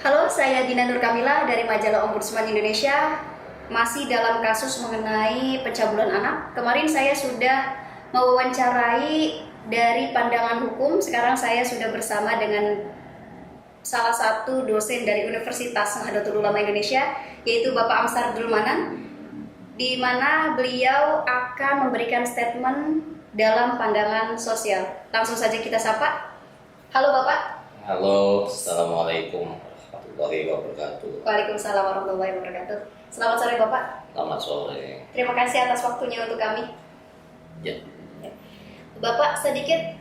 Halo, saya Dina Nur Kamila dari majalah Ombudsman Indonesia. Masih dalam kasus mengenai pencabulan anak. Kemarin saya sudah mewawancarai dari pandangan hukum. Sekarang saya sudah bersama dengan salah satu dosen dari Universitas Nahdlatul Ulama Indonesia, yaitu Bapak Amsar Dulmanan, di mana beliau akan memberikan statement dalam pandangan sosial. Langsung saja kita sapa. Halo Bapak. Halo, Assalamualaikum warahmatullahi wabarakatuh. Waalaikumsalam warahmatullahi wabarakatuh. Selamat sore Bapak. Selamat sore. Terima kasih atas waktunya untuk kami. Ya. Bapak, sedikit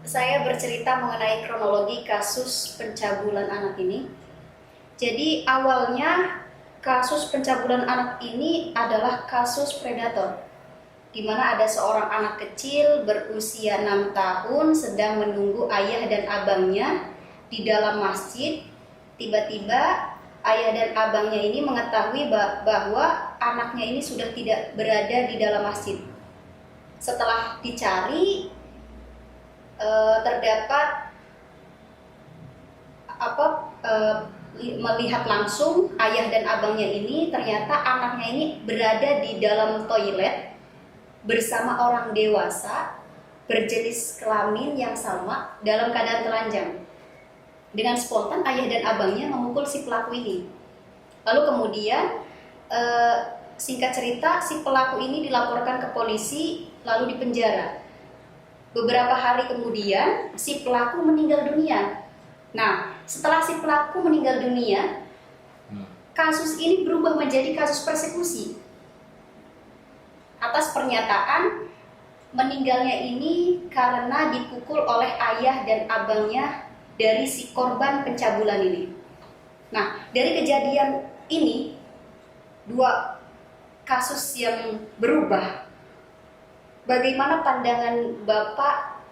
saya bercerita mengenai kronologi kasus pencabulan anak ini. Jadi awalnya kasus pencabulan anak ini adalah kasus predator, di mana ada seorang anak kecil berusia 6 tahun sedang menunggu ayah dan abangnya di dalam masjid. Tiba-tiba ayah dan abangnya ini mengetahui bahwa anaknya ini sudah tidak berada di dalam masjid. Setelah dicari, terdapat melihat langsung ayah dan abangnya ini, ternyata anaknya ini berada di dalam toilet bersama orang dewasa berjenis kelamin yang sama dalam keadaan telanjang. Dengan spontan ayah dan abangnya memukul si pelaku ini. Lalu kemudian singkat cerita, si pelaku ini dilaporkan ke polisi lalu dipenjara. Beberapa hari kemudian si pelaku meninggal dunia. Nah, setelah si pelaku meninggal dunia, kasus ini berubah menjadi kasus persekusi atas pernyataan meninggalnya ini karena dipukul oleh ayah dan abangnya dari si korban pencabulan ini. Nah, dari kejadian ini, dua kasus yang berubah. Bagaimana pandangan Bapak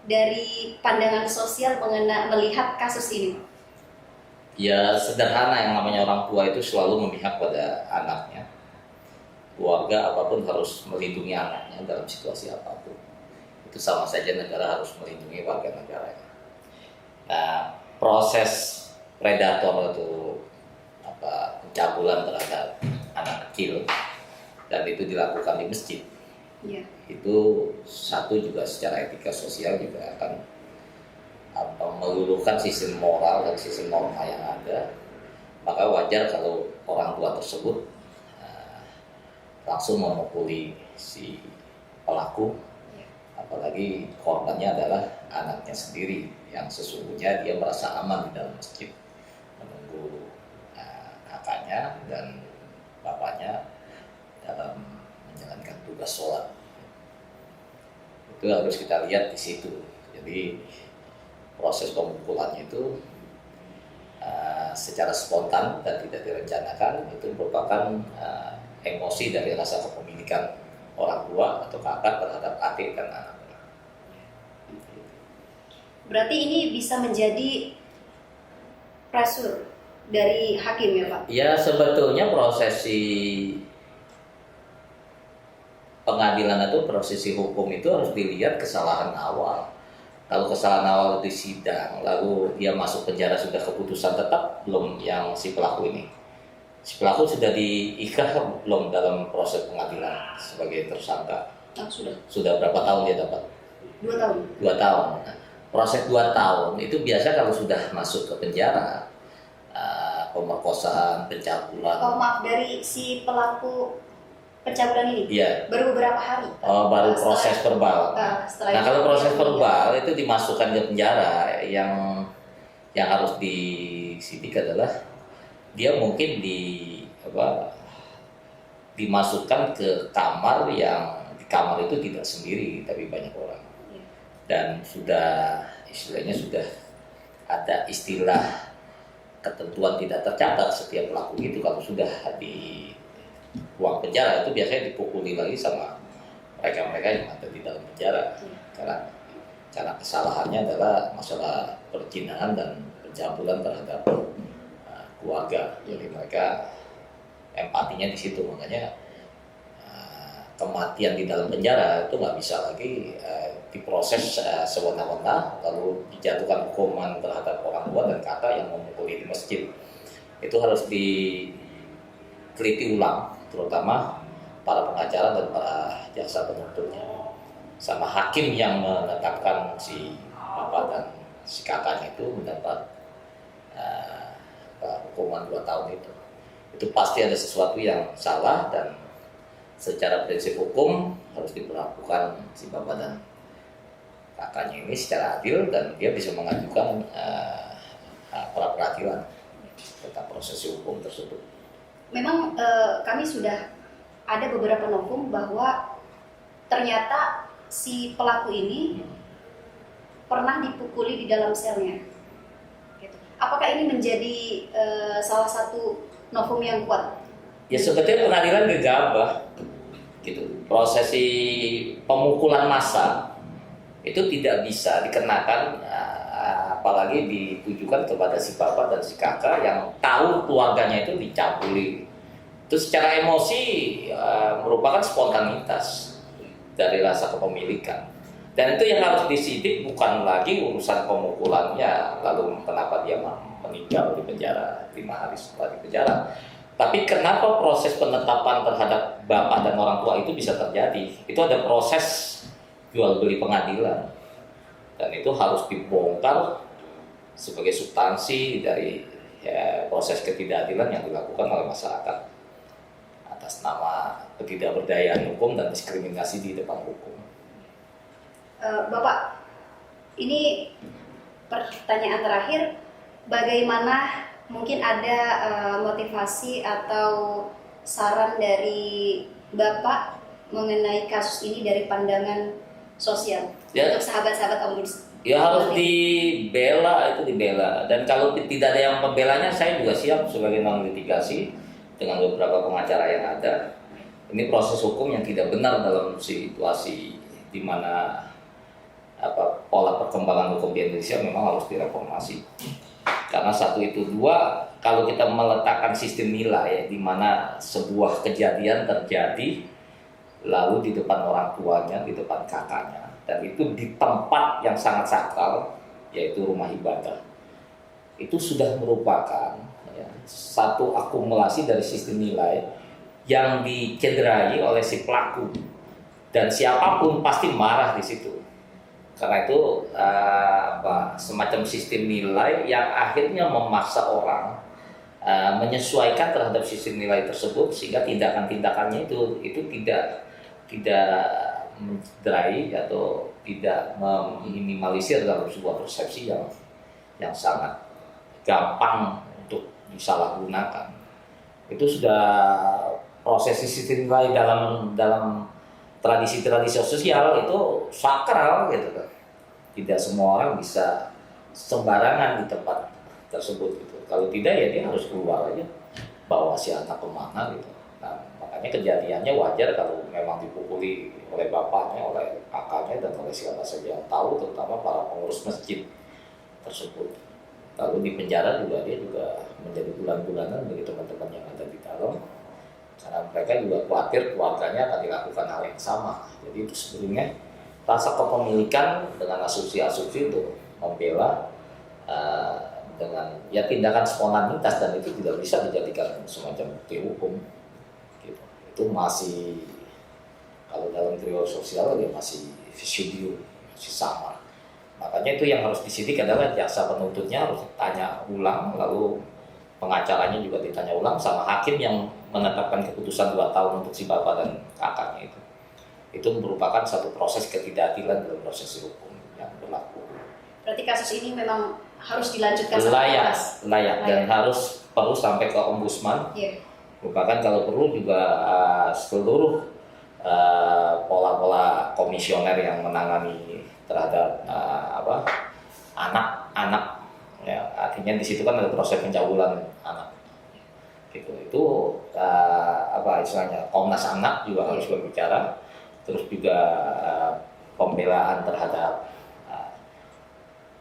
dari pandangan sosial melihat kasus ini? Ya, sederhana, yang namanya orang tua itu selalu memihak pada anaknya. Keluarga apapun harus melindungi anaknya dalam situasi apapun. Itu sama saja negara harus melindungi warga negaranya. Nah, proses predator atau pencabulan terhadap anak kecil dan itu dilakukan di masjid, itu satu juga secara etika sosial juga akan meluluhkan sistem moral dan sistem norma yang ada. Maka wajar kalau orang tua tersebut langsung memukuli si pelaku, apalagi korbannya adalah anaknya sendiri yang sesungguhnya dia merasa aman di dalam masjid menunggu kakaknya dan bapaknya dalam menjalankan tugas sholat. Itu harus kita lihat di situ. Jadi proses pemukulannya itu secara spontan dan tidak direncanakan, itu merupakan emosi dari rasa kepemilikan orang tua atau kakak terhadap adik dan anak. Berarti ini bisa menjadi pressure dari hakim ya Pak? Ya, sebetulnya prosesi pengadilan atau prosesi hukum itu harus dilihat kesalahan awal. Kalau kesalahan awal di sidang, lalu dia masuk penjara, sudah keputusan tetap belum yang si pelaku ini? Si pelaku sudah diikat belum dalam proses pengadilan sebagai tersangka? Sudah. Sudah berapa tahun dia dapat? 2 tahun. 2 tahun. Nah, proses 2 tahun itu biasa kalau sudah masuk ke penjara, pemerkosaan, pencabulan. Oh maaf, dari si pelaku pencabulan ini? Iya. Baru beberapa hari? Baru proses verbal. Nah, kalau proses verbal itu dimasukkan ke penjara, yang harus disidik adalah dia mungkin dimasukkan ke kamar yang di kamar itu tidak sendiri tapi banyak orang. Dan istilahnya sudah ada istilah ketentuan tidak tercatat setiap pelaku itu kalau sudah di ruang penjara itu biasanya dipukuli lagi sama mereka-mereka yang ada di dalam penjara. Karena cara kesalahannya adalah masalah perzinahan dan pencabulan terhadap keluarga. Jadi mereka empatinya di situ, makanya kematian di dalam penjara itu nggak bisa lagi diproses sewenang-wenang, lalu dijatuhkan hukuman terhadap orang tua dan kakak yang memukuli di masjid. Itu harus diteliti ulang, terutama para pengacara dan para jaksa penuntutnya, sama hakim yang menetapkan si bapak dan si kakaknya itu mendapat hukuman 2 tahun itu. Itu pasti ada sesuatu yang salah, dan secara prinsip hukum harus diperlakukan si bapak dan kakaknya ini secara adil, dan dia bisa mengajukan pra peradilan tentang proses hukum tersebut. Memang kami sudah ada beberapa novum bahwa ternyata si pelaku ini pernah dipukuli di dalam selnya. Gitu. Apakah ini menjadi salah satu novum yang kuat? Ya sebetulnya pengadilan gegabah, gitu. Prosesi pemukulan massa itu tidak bisa dikenakan, apalagi ditujukan kepada si bapak dan si kakak yang tahu keluarganya itu dicabuli. Itu secara emosi merupakan spontanitas dari rasa kepemilikan. Dan itu yang harus disidik, bukan lagi urusan pemukulannya, lalu kenapa dia meninggal di penjara 5 hari setelah di penjara. Tapi kenapa proses penetapan terhadap bapak dan orang tua itu bisa terjadi? Itu ada proses jual beli pengadilan, dan itu harus dibongkar sebagai substansi dari proses ketidakadilan yang dilakukan oleh masyarakat atas nama ketidakberdayaan hukum dan diskriminasi di depan hukum. Bapak, ini pertanyaan terakhir, bagaimana mungkin ada motivasi atau saran dari Bapak mengenai kasus ini dari pandangan sosial untuk sahabat-sahabat Ombudsman? Ya harus dibela, itu dibela. Dan kalau tidak ada yang membelanya, saya juga siap sebagai non litigasi dengan beberapa pengacara yang ada. Ini proses hukum yang tidak benar dalam situasi di mana pola perkembangan hukum di Indonesia memang harus direformasi. Karena satu itu, dua, kalau kita meletakkan sistem nilai di mana sebuah kejadian terjadi lalu di depan orang tuanya, di depan kakaknya, dan itu di tempat yang sangat sakral, yaitu rumah ibadah, itu sudah merupakan satu akumulasi dari sistem nilai yang dicederai oleh si pelaku, dan siapapun pasti marah di situ. Karena itu semacam sistem nilai yang akhirnya memaksa orang menyesuaikan terhadap sistem nilai tersebut, sehingga tindakan-tindakannya itu tidak mencederai atau tidak meminimalisir dalam sebuah persepsi yang sangat gampang untuk disalahgunakan. Itu sudah proses sistem nilai dalam tradisi-tradisi sosial itu sakral, gitu kan. Tidak semua orang bisa sembarangan di tempat tersebut, gitu. Kalau tidak ya dia harus keluar aja, bawa si anak kemana gitu. Nah, makanya kejadiannya wajar kalau memang dipukuli oleh bapaknya, oleh kakaknya, dan oleh siapa saja yang tahu, terutama para pengurus masjid tersebut. Lalu di penjara juga dia juga menjadi bulan-bulanan bagi teman-teman yang ada di dalam, karena mereka juga khawatir keluarganya akan dilakukan hal yang sama. Jadi itu sebenarnya rasa kepemilikan dengan asumsi-asumsi untuk membela dengan tindakan spontanitas, dan itu tidak bisa dijadikan semacam bukti hukum. Gitu. Itu masih, kalau dalam teori sosial dia masih video, masih samar. Makanya itu yang harus disidik adalah jaksa penuntutnya harus tanya ulang, lalu pengacaranya juga ditanya ulang, sama hakim yang menetapkan keputusan 2 tahun untuk si bapak dan kakaknya itu. Itu merupakan satu proses ketidakadilan dalam proses hukum yang berlaku. Berarti kasus ini memang harus dilanjutkan layak dan harus perlu sampai ke ombudsman. Yeah. Merupakan kalau perlu juga seluruh pola-pola komisioner yang menangani terhadap anak-anak, ya, artinya di situ kan ada proses pencabulan anak. Gitu. Itu istilahnya Komnas Anak juga harus berbicara, terus juga pembelaan terhadap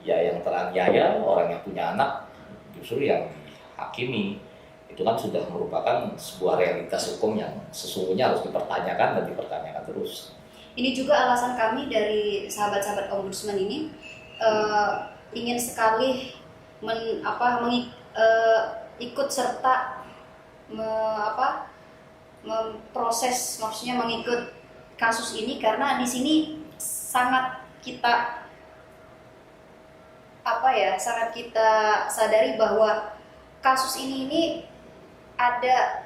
yang teraniaya, orang yang punya anak justru yang dihakimi. Itu kan sudah merupakan sebuah realitas hukum yang sesungguhnya harus dipertanyakan dan dipertanyakan terus. Ini juga alasan kami dari sahabat-sahabat Ombudsman ini ingin sekali ikut serta memproses, maksudnya mengikut kasus ini, karena di sini sangat kita sadari bahwa kasus ini ada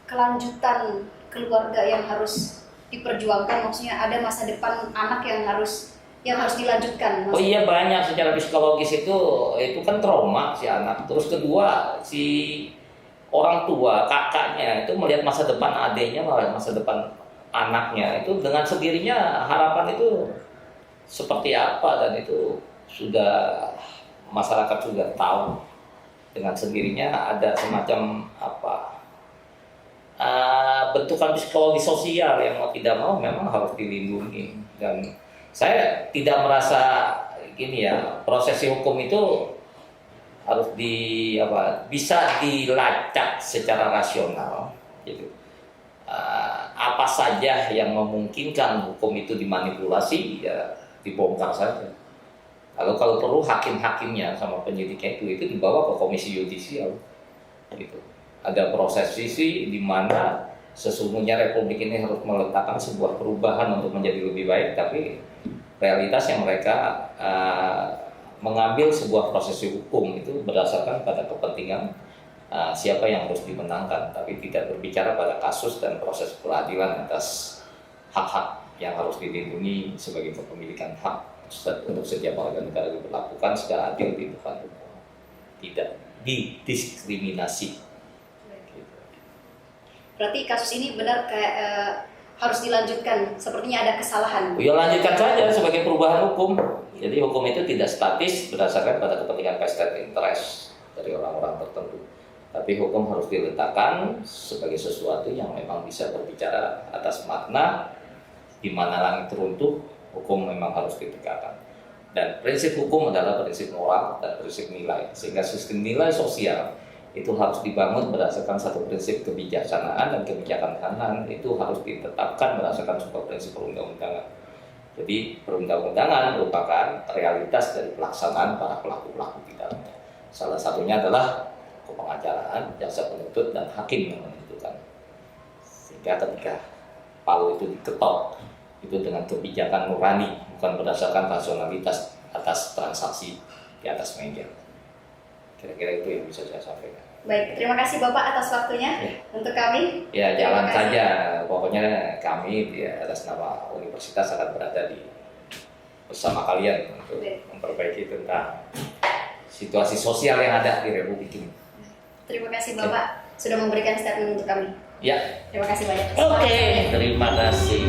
kelanjutan keluarga yang harus diperjuangkan, maksudnya ada masa depan anak yang harus dilanjutkan. Oh iya, banyak secara psikologis itu kan trauma si anak. Terus kedua, si orang tua, kakaknya itu melihat masa depan adiknya, melihat masa depan anaknya, itu dengan sendirinya harapan itu seperti apa, dan itu sudah masyarakat sudah tahu. Dengan sendirinya ada semacam bentukan psikologi sosial yang mau tidak mau memang harus dilindungi. Dan saya tidak merasa gini ya, prosesi hukum itu harus bisa dilacak secara rasional gitu. Apa saja yang memungkinkan hukum itu dimanipulasi ya dibongkar saja. Kalau perlu hakim-hakimnya sama penyidiknya itu dibawa ke komisi yudisial gitu. Ada proses sisi di mana sesungguhnya Republik ini harus meletakkan sebuah perubahan untuk menjadi lebih baik, tapi realitasnya mereka mengambil sebuah proses hukum itu berdasarkan pada kepentingan siapa yang harus dimenangkan, tapi tidak berbicara pada kasus dan proses peradilan atas hak-hak yang harus dilindungi sebagai kepemilikan hak untuk setiap warga negara diberlakukan secara adil di depan hukum, tidak didiskriminasi. Berarti kasus ini benar kayak harus dilanjutkan, sepertinya ada kesalahan. Ya lanjutkan saja sebagai perubahan hukum. Jadi hukum itu tidak statis berdasarkan pada kepentingan vested interest dari orang-orang tertentu. Tapi hukum harus diletakkan sebagai sesuatu yang memang bisa berbicara atas makna, di mana langit runtuh, hukum memang harus ditegakkan. Dan prinsip hukum adalah prinsip moral dan prinsip nilai. Sehingga sistem nilai sosial itu harus dibangun berdasarkan satu prinsip kebijaksanaan, dan kebijaksanaan itu harus ditetapkan berdasarkan sebuah prinsip perundang-undangan. Jadi perundang-undangan merupakan realitas dari pelaksanaan para pelaku-pelaku pidana. Salah satunya adalah kepengacaraan, jaksa penuntut, dan hakim yang menentukan. Sehingga ketika palu itu diketok, itu dengan kebijakan nurani, bukan berdasarkan rasionalitas atas transaksi di atas meja. Kira-kira itu yang bisa saya sampaikan. Baik, terima kasih Bapak atas waktunya untuk kami. Ya, jalan saja. Pokoknya kami di atas nama universitas akan berada bersama kalian untuk memperbaiki tentang situasi sosial yang ada di Republik ini. Terima kasih Bapak sudah memberikan statement untuk kami. Ya. Terima kasih banyak. Oke, terima kasih.